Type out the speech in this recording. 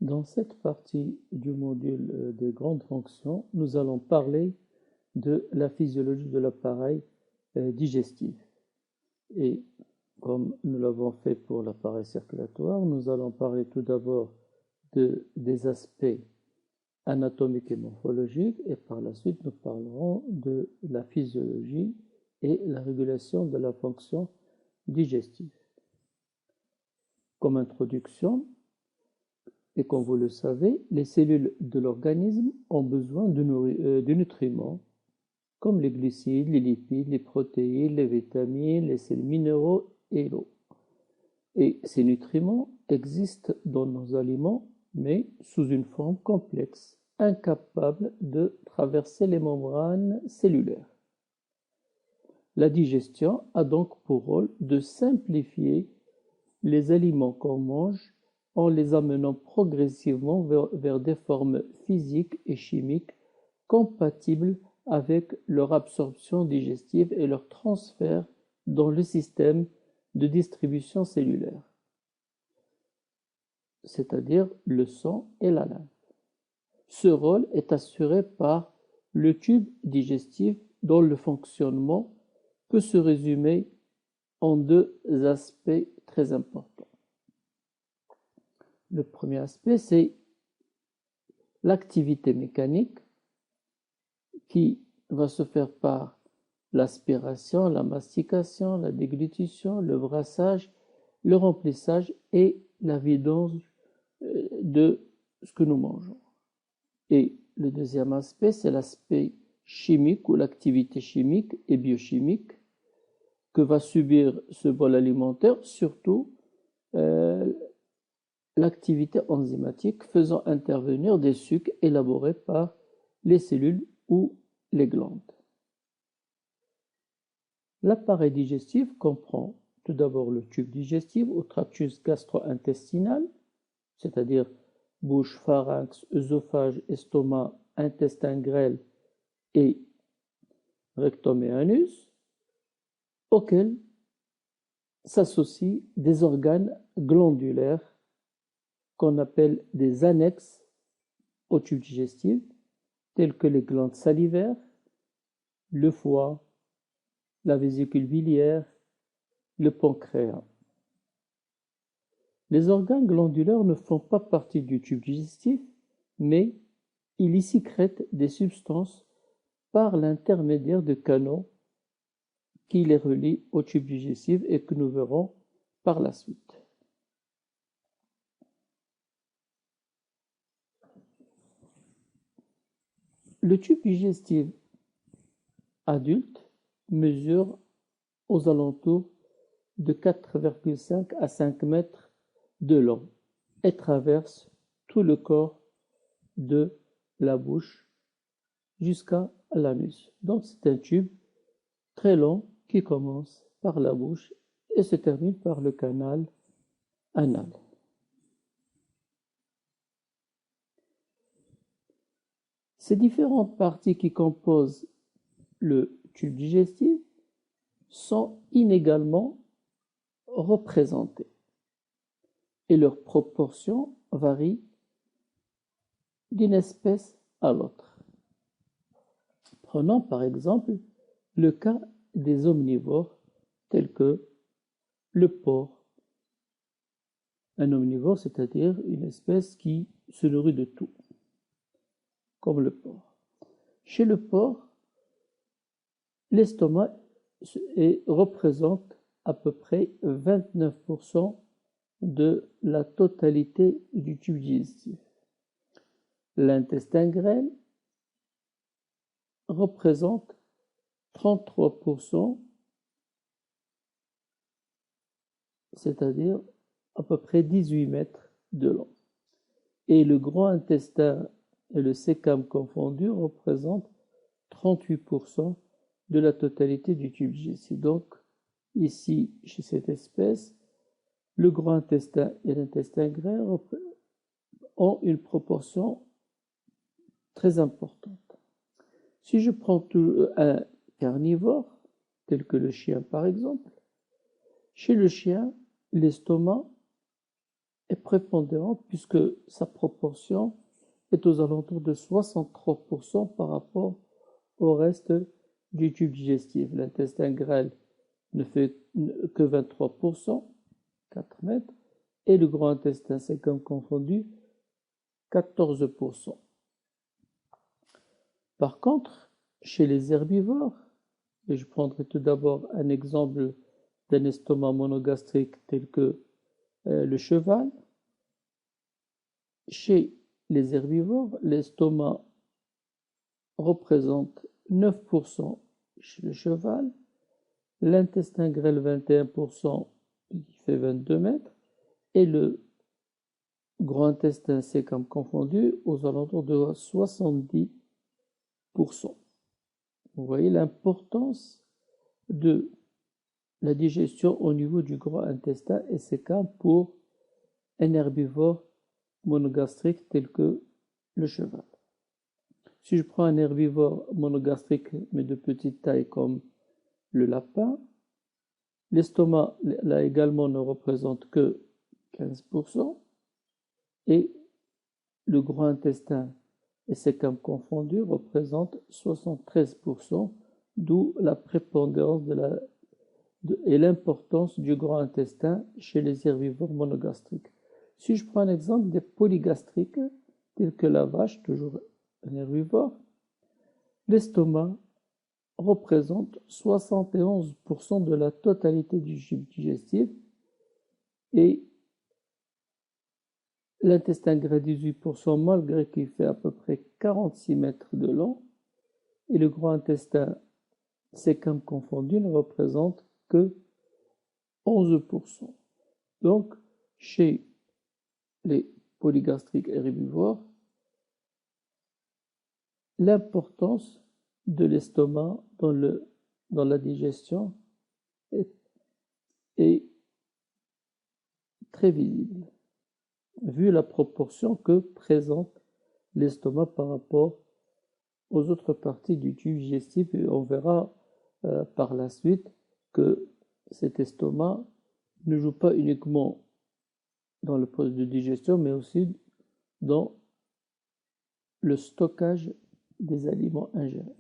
Dans cette partie du module des grandes fonctions, nous allons parler de la physiologie de l'appareil digestif. Et comme nous l'avons fait pour l'appareil circulatoire, nous allons parler tout d'abord des aspects anatomiques et morphologiques, et par la suite nous parlerons de la physiologie et la régulation de la fonction digestive. Comme introduction, et comme vous le savez, les cellules de l'organisme ont besoin de nutriments comme les glucides, les lipides, les protéines, les vitamines, les sels minéraux et l'eau. Et ces nutriments existent dans nos aliments, mais sous une forme complexe, incapable de traverser les membranes cellulaires. La digestion a donc pour rôle de simplifier les aliments qu'on mange en les amenant progressivement vers des formes physiques et chimiques compatibles avec leur absorption digestive et leur transfert dans le système de distribution cellulaire, c'est-à-dire le sang et la lymphe. Ce rôle est assuré par le tube digestif dont le fonctionnement peut se résumer en deux aspects très importants. Le premier aspect, c'est l'activité mécanique qui va se faire par l'aspiration, la mastication, la déglutition, le brassage, le remplissage et la vidange de ce que nous mangeons. Et le deuxième aspect, c'est l'aspect chimique ou l'activité chimique et biochimique que va subir ce bol alimentaire, surtout l'activité enzymatique faisant intervenir des sucs élaborés par les cellules ou les glandes. L'appareil digestif comprend tout d'abord le tube digestif ou tractus gastro-intestinal, c'est-à-dire bouche, pharynx, œsophage, estomac, intestin grêle et rectum et anus, auxquels s'associent des organes glandulaires qu'on appelle des annexes au tube digestif, tels que les glandes salivaires, le foie, la vésicule biliaire, le pancréas. Les organes glandulaires ne font pas partie du tube digestif, mais ils y sécrètent des substances par l'intermédiaire de canaux qui les relient au tube digestif et que nous verrons par la suite. Le tube digestif adulte mesure aux alentours de 4,5 à 5 mètres de long et traverse tout le corps de la bouche jusqu'à l'anus. Donc c'est un tube très long qui commence par la bouche et se termine par le canal anal. Ces différentes parties qui composent le tube digestif sont inégalement représentées et leurs proportions varient d'une espèce à l'autre. Prenons par exemple le cas des omnivores tels que le porc. Un omnivore, c'est-à-dire une espèce qui se nourrit de tout, comme le porc. Chez le porc, l'estomac représente à peu près 29% de la totalité du tube digestif. L'intestin grêle représente 33%, c'est-à-dire à peu près 18 mètres de long. Et le grand intestin et le cécam confondus représentent 38% de la totalité du tube digestif. Donc, ici, chez cette espèce, le grand intestin et l'intestin grêle ont une proportion très importante. Si je prends un carnivore, tel que le chien par exemple, chez le chien, l'estomac est prépondérante puisque sa proportion est aux alentours de 63% par rapport au reste du tube digestif. L'intestin grêle ne fait que 23%, 4 mètres, et le grand intestin, c'est comme confondu, 14%. Par contre, chez les herbivores, et je prendrai tout d'abord un exemple d'un estomac monogastrique tel que le cheval, chez les herbivores, l'estomac représente 9% chez le cheval, l'intestin grêle 21%, qui fait 22 mètres, et le grand intestin sécam confondu aux alentours de 70%. Vous voyez l'importance de la digestion au niveau du grand intestin et sécam pour un herbivore monogastrique tel que le cheval. Si je prends un herbivore monogastrique mais de petite taille comme le lapin, l'estomac là également ne représente que 15% et le grand intestin et sécam confondus représentent 73%, d'où la prépondérance et l'importance du grand intestin chez les herbivores monogastriques. Si je prends un exemple des polygastriques, tels que la vache, toujours un herbivore, l'estomac représente 71% de la totalité du tube digestif et l'intestin grêle 18% malgré qu'il fait à peu près 46 mètres de long et le grand intestin sécam confondu ne représente que 11%. Donc, chez les polygastriques herbivores, l'importance de l'estomac dans la digestion est très visible, vu la proportion que présente l'estomac par rapport aux autres parties du tube digestif. Et on verra par la suite que cet estomac ne joue pas uniquement dans le processus de digestion, mais aussi dans le stockage des aliments ingérés.